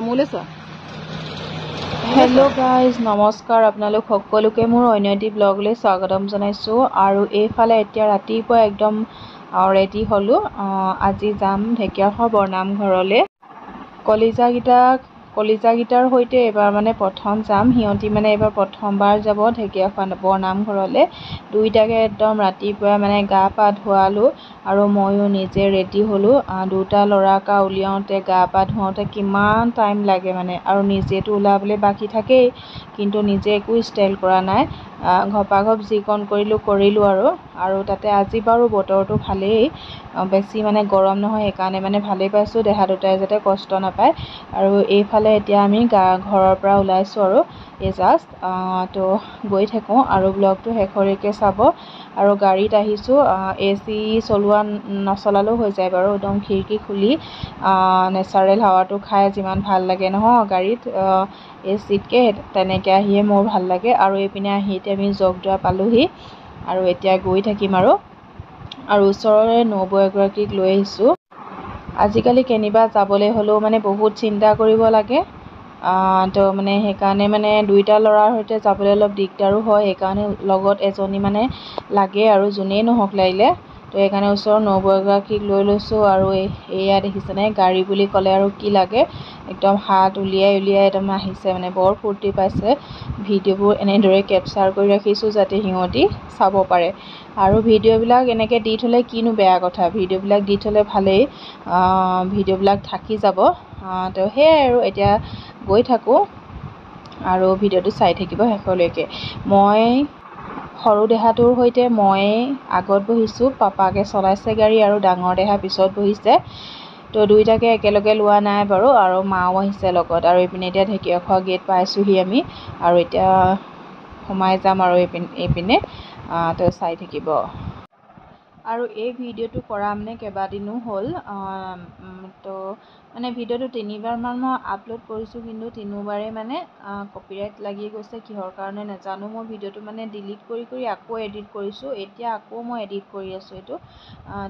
মোলে চোৱা। Hello' guys, নমস্কাৰ। আপোনালোক সকলোকে মোৰ অন্য এটি ব্লগলৈ স্বাগতম জনাইছোঁ। আৰু এইফালে এতিয়া ৰাতিপুৱা একদম ৰেডি হ'লোঁ। আজি যাম ঢেকীয়াখোৱা বৰনামঘৰলৈ। কলিজাকেইটাৰ সৈতে এইবাৰ মানে প্ৰথম যাম। সিহঁতি মানে এইবাৰ প্ৰথমবাৰ যাব ঢেকীয়াখোৱা বৰনামঘৰলৈ। দুইটাকে একদম ৰাতিপুৱা মানে গা পা ধুৱালোঁ আৰু ময়ো নিজে ৰেডি হ'লোঁ। দুটা ল'ৰাক উলিয়াওঁতে গা পা ধুৱাওঁতে কিমান টাইম লাগে মানে, আৰু নিজেতো ওলাবলৈ বাকী থাকেই, কিন্তু নিজে একো ষ্টাইল কৰা নাই। ঘপাঘপ যিকণ কৰিলোঁ আৰু তাতে আজি বাৰু বতৰটো ভালেই, বেছি মানে গৰম নহয়, সেইকাৰণে মানে ভালেই পাইছোঁ। দেহা দুটাই যাতে কষ্ট নাপায়। আৰু এইফালে এতিয়া আমি ঘৰৰ পৰা ওলাইছোঁ আৰু এই জাষ্ট তো গৈ থাকোঁ আৰু ব্লগটো শেষলৈকে চাব। আৰু গাড়ীত আহিছোঁ, AC নচলালেও হৈ যায় বাৰু। একদম খিৰিকী খুলি নেচাৰেল হাৱাটো খাই যিমান ভাল লাগে নহয় গাড়ীত ACতকৈ, তেনেকৈ আহিয়ে মোৰ ভাল লাগে। আৰু এইপিনে আহি এতিয়া আমি জগদুৱা পালোহি আৰু এতিয়া গৈ থাকিম আৰু ওচৰৰে নবৌ এগৰাকীক লৈ আহিছোঁ। আজিকালি কেনিবা যাবলৈ হ'লেও মানে বহুত চিন্তা কৰিব লাগে। তো মানে সেইকাৰণে মানে দুইটা ল'ৰাৰ সৈতে যাবলৈ অলপ দিগদাৰো হয়। সেইকাৰণে লগত এজনী মানে লাগে আৰু, যোনেই নহওক লাগিলে। তো সেইকাৰণে ওচৰৰ নবৌ এগৰাকীক লৈ লৈছোঁ। আৰু এয়া দেখিছেনে, গাড়ী বুলি ক'লে আৰু কি লাগে, একদম হাত উলিয়াই একদম আহিছে মানে, বৰ ফূৰ্তি পাইছে। ভিডিঅ'বোৰ এনেদৰে কেপচাৰ কৰি ৰাখিছোঁ যাতে সিহঁতি চাব পাৰে। আৰু ভিডিঅ'বিলাক এনেকৈ দি থ'লে কিনো বেয়া কথা, ভিডিঅ'বিলাক দি থ'লে ভালেই, ভিডিঅ'বিলাক থাকি যাব। তো সেয়াই আৰু এতিয়া গৈ থাকোঁ আৰু ভিডিঅ'টো চাই থাকিব শেষলৈকে। মই সৰু দেহাটোৰ সৈতে মই আগত বহিছোঁ, পাপাকে চলাইছে গাড়ী, আৰু ডাঙৰ দেহা পিছত বহিছে। তো দুইটাকে একেলগে লোৱা নাই বাৰু, আৰু মাও আহিছে লগত। আৰু এইপিনে এতিয়া ঢেকীয়াখোৱা গেট পাইছোঁহি আমি, আৰু এতিয়া সোমাই যাম আৰু এইপিনে তো চাই থাকিব। আৰু এই ভিডিঅ'টো কৰা মানে কেইবাদিনো হ'ল। তো মানে ভিডিঅ'টো 3বাৰমান মই আপলোড কৰিছোঁ, কিন্তু 3বাৰেই মানে কপিৰাইট লাগি গৈছে। কিহৰ কাৰণে নাজানো। মই ভিডিঅ'টো মানে ডিলিট কৰি আকৌ এডিট কৰিছোঁ। এতিয়া আকৌ মই এডিট কৰি আছোঁ এইটো।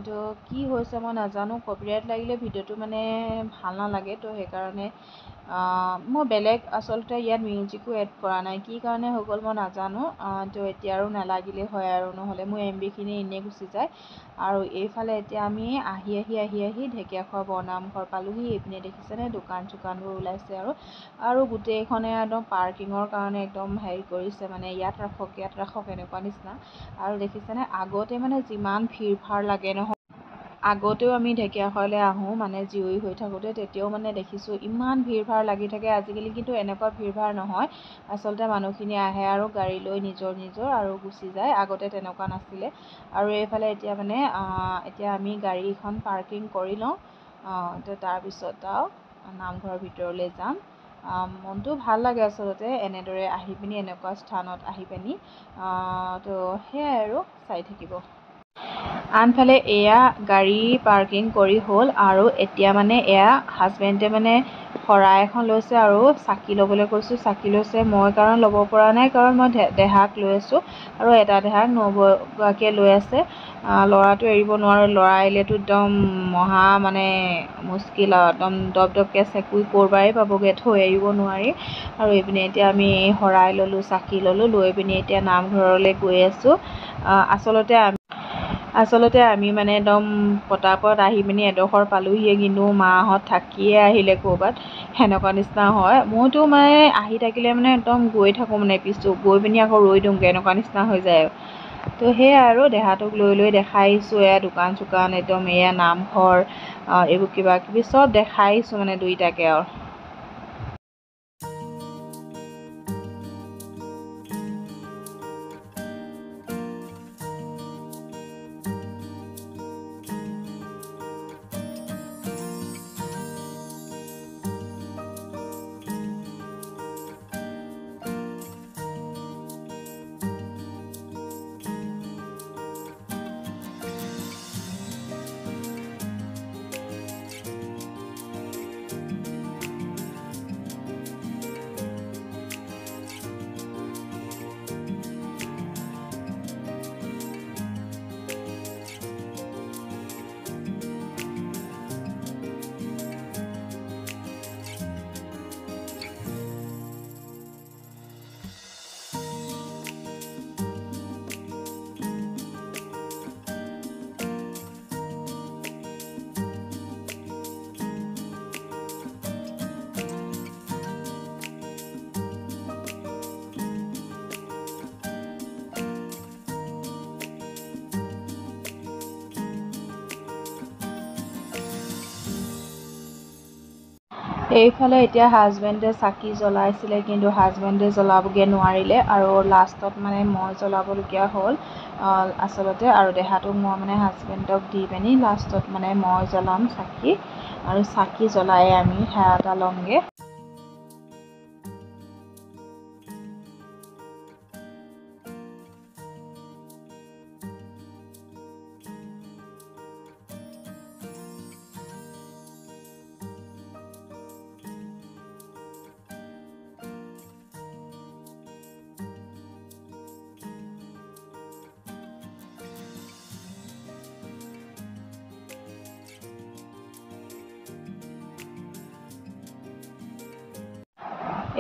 তো কি হৈছে মই নাজানো, কপিৰাইট লাগিলে ভিডিঅ'টো মানে ভাল নালাগে। তো সেইকাৰণে মই বেলেগ আচলতে ইয়াত মিউজিকো এড কৰা নাই, কি কাৰণে হৈ গ'ল মই নাজানো। তো এতিয়া আৰু নালাগিলেই হয়, আৰু নহ'লে মোৰ MB-খিনি এনেই গুচি যায়। আৰু এইফালে এতিয়া আমি আহি ঢেকীয়াখোৱা বৰনামঘৰ পালোহি। এইপিনে দেখিছেনে, দোকান চোকানবোৰ ওলাইছে আৰু গোটেইখনে একদম পাৰ্কিঙৰ কাৰণে একদম হেৰি কৰিছে মানে, ইয়াত ৰাখক এনেকুৱা নিচিনা। আৰু দেখিছেনে, আগতে মানে যিমান ভিৰ ভাৰ লাগে নহয়, আগতেও আমি ঢেকীয়াখোৱালৈ আহোঁ মানে জীয়ৰী হৈ থাকোঁতে, তেতিয়াও মানে দেখিছোঁ ইমান ভিৰ ভাৰ লাগি থাকে। আজিকালি কিন্তু এনেকুৱা ভিৰ ভাৰ নহয়। আচলতে মানুহখিনি আহে আৰু গাড়ী লৈ নিজৰ আৰু গুচি যায়। আগতে তেনেকুৱা নাছিলে। আৰু এইফালে এতিয়া মানে এতিয়া আমি গাড়ীখন পাৰ্কিং কৰি লওঁ, তো তাৰপিছত আৰু নামঘৰৰ ভিতৰলৈ যাম। মনটো ভাল লাগে আচলতে এনেদৰে আহি পিনি, এনেকুৱা স্থানত আহি পিনি। তো সেয়াই আৰু চাই থাকিব। আনফালে এয়া গাড়ী পাৰ্কিং কৰি হ'ল, আৰু এতিয়া মানে এয়া হাজবেণ্ডে মানে শৰাই এখন লৈছে আৰু চাকি ল'বলৈ কৈছোঁ। চাকি লৈছে, মই কাৰণ ল'ব পৰা নাই, কাৰণ মই দেহাক লৈ আছোঁ, আৰু এটা দেহাক নবৌগৰাকীয়ে লৈ আছে। ল'ৰাটো এৰিব নোৱাৰোঁ, ল'ৰা এৰিলেতো একদম মহা মানে মুস্কিল আৰু, একদম দপদপকৈ চেকুৰি ক'ৰবাই পাবগৈ, থৈ এৰিব নোৱাৰি। আৰু এইপিনে এতিয়া আমি শৰাই ল'লোঁ, চাকি ল'লোঁ, লৈ পিনি এতিয়া নামঘৰলৈ গৈ আছোঁ। আচলতে আমি মানে একদম পতাপত আহি পিনি এডোখৰ পালোহিয়ে, কিন্তু মাহঁত থাকিয়ে আহিলে ক'ৰবাত, সেনেকুৱা নিচিনা হয়। মইতো মানে আহি থাকিলে মানে একদম গৈ থাকোঁ মানে, গৈ পিনি আকৌ ৰৈ দিওঁগৈ, এনেকুৱা নিচিনা হৈ যায়। তো সেয়াই আৰু দেহাটোক লৈ দেখাই আহিছোঁ। এয়া দোকান চোকান, একদম এয়া নামঘৰ, এইবোৰ কিবা কিবি চব দেখাই আহিছোঁ মানে দুইটাকে আৰু। এইফালে এতিয়া হাজবেণ্ডে চাকি জ্বলাইছিলে কিন্তু হাজবেণ্ডে জ্বলাবগৈ নোৱাৰিলে আৰু লাষ্টত মানে মই জ্বলাবলগীয়া হ'ল আচলতে। আৰু দেহাটোক মই মানে হাজবেণ্ডক দি পিনি লাষ্টত মানে মই জ্বলাম চাকি, আৰু চাকি জ্বলাই আমি সেৱা এটা ল'মগৈ।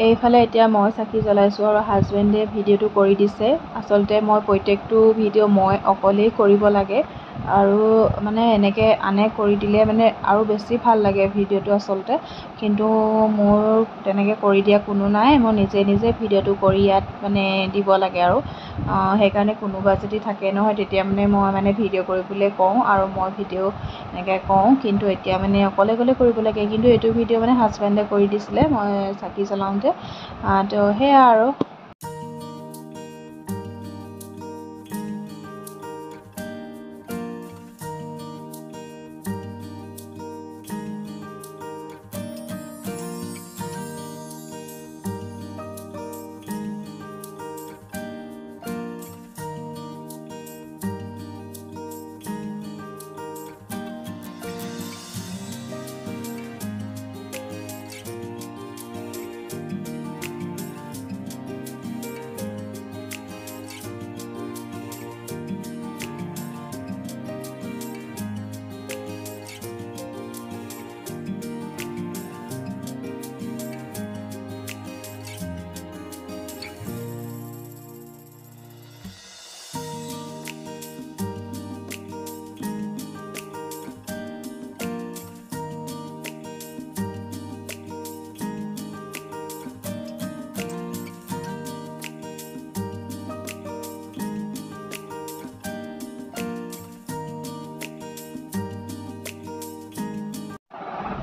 এইফালে এতিয়া মই চাকি জ্বলাইছোঁ আৰু হাজবেণ্ডে ভিডিঅ'টো কৰি দিছে। আচলতে মই প্ৰত্যেকটো ভিডিঅ' মই অকলেই কৰিব লাগে, আৰু মানে এনেকৈ আনে কৰি দিলে মানে আৰু বেছি ভাল লাগে ভিডিঅ'টো আচলতে। কিন্তু মোৰ তেনেকৈ কৰি দিয়া কোনো নাই, মই নিজে নিজে ভিডিঅ'টো কৰি ইয়াত মানে দিব লাগে আৰু সেইকাৰণে কোনোবা যদি থাকে নহয় তেতিয়া মানে মই মানে ভিডিঅ' কৰিবলৈ কওঁ আৰু মই ভিডিঅ' এনেকৈ কওঁ। কিন্তু এতিয়া মানে অকলে কৰিব লাগে, কিন্তু এইটো ভিডিঅ' মানে হাজবেণ্ডে কৰি দিছিলে মই চাকি জ্বলাওঁতে। তো সেয়া আৰু।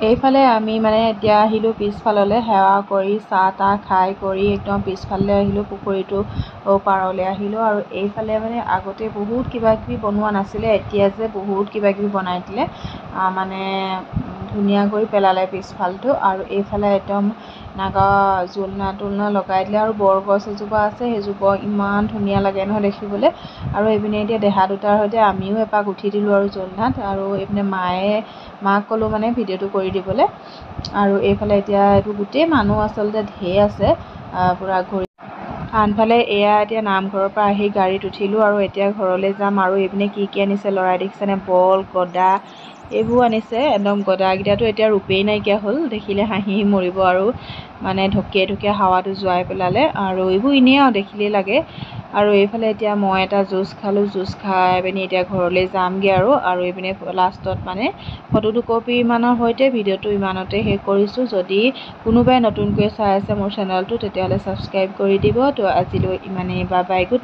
এইফালে আমি মানে এতিয়া আহিলোঁ পিছফাললৈ, সেৱা কৰি চাহ তাহ খাই কৰি একদম পিছফাললৈ আহিলোঁ, পুখুৰীটো পাৰলৈ আহিলোঁ। আৰু এইফালে মানে আগতে বহুত কিবাকিবি বনোৱা নাছিলে, এতিয়া যে বহুত কিবাকিবি বনাই দিলে, মানে ধুনীয়া কৰি পেলালে পিছফালটো। আৰু এইফালে একদম নাগা জোলনা লগাই দিলে, আৰু বৰগছ এজোপা আছে, সেইজোপা ইমান ধুনীয়া লাগে নহয় দেখিবলৈ। আৰু এইপিনে এতিয়া দেহা দুটাৰ সৈতে আমিও এপাক উঠি দিলোঁ আৰু জোলনাত, আৰু এইপিনে মাক ক'লোঁ মানে ভিডিঅ'টো কৰি দিবলৈ। আৰু এইফালে এতিয়া এইটো গোটেই মানুহ আচলতে ঢেৰ আছে পূৰা ঘূৰি। আনফালে এয়া এতিয়া নামঘৰৰ পৰা আহি গাড়ীত উঠিলোঁ আৰু এতিয়া ঘৰলৈ যাম। আৰু এইপিনে কি আনিছে ল'ৰাই দেখিছেনে, বল গদা এইবোৰ আনিছে। একদম গদাকেইটাতো এতিয়া ৰূপেই নাইকিয়া হ'ল, দেখিলে হাঁহি মৰিব আৰু মানে ঢকিয়াই হাৱাটো যোৱাই পেলালে, আৰু এইবোৰ এনেই আৰু দেখিলেই লাগে। আৰু এইফালে এতিয়া মই এটা জুচ খালোঁ, জুচ খাই পিনি এতিয়া ঘৰলৈ যামগৈ আৰু এইপিনে লাষ্টত মানে ফটো দুকপিমানৰ সৈতে ভিডিঅ'টো ইমানতে শেষ কৰিছোঁ। যদি কোনোবাই নতুনকৈ চাই আছে মোৰ চেনেলটো তেতিয়াহ'লে ছাবস্ক্ৰাইব কৰি দিব। তো আজিলৈ ইমানেই, বাই বাই, গুড নাইট।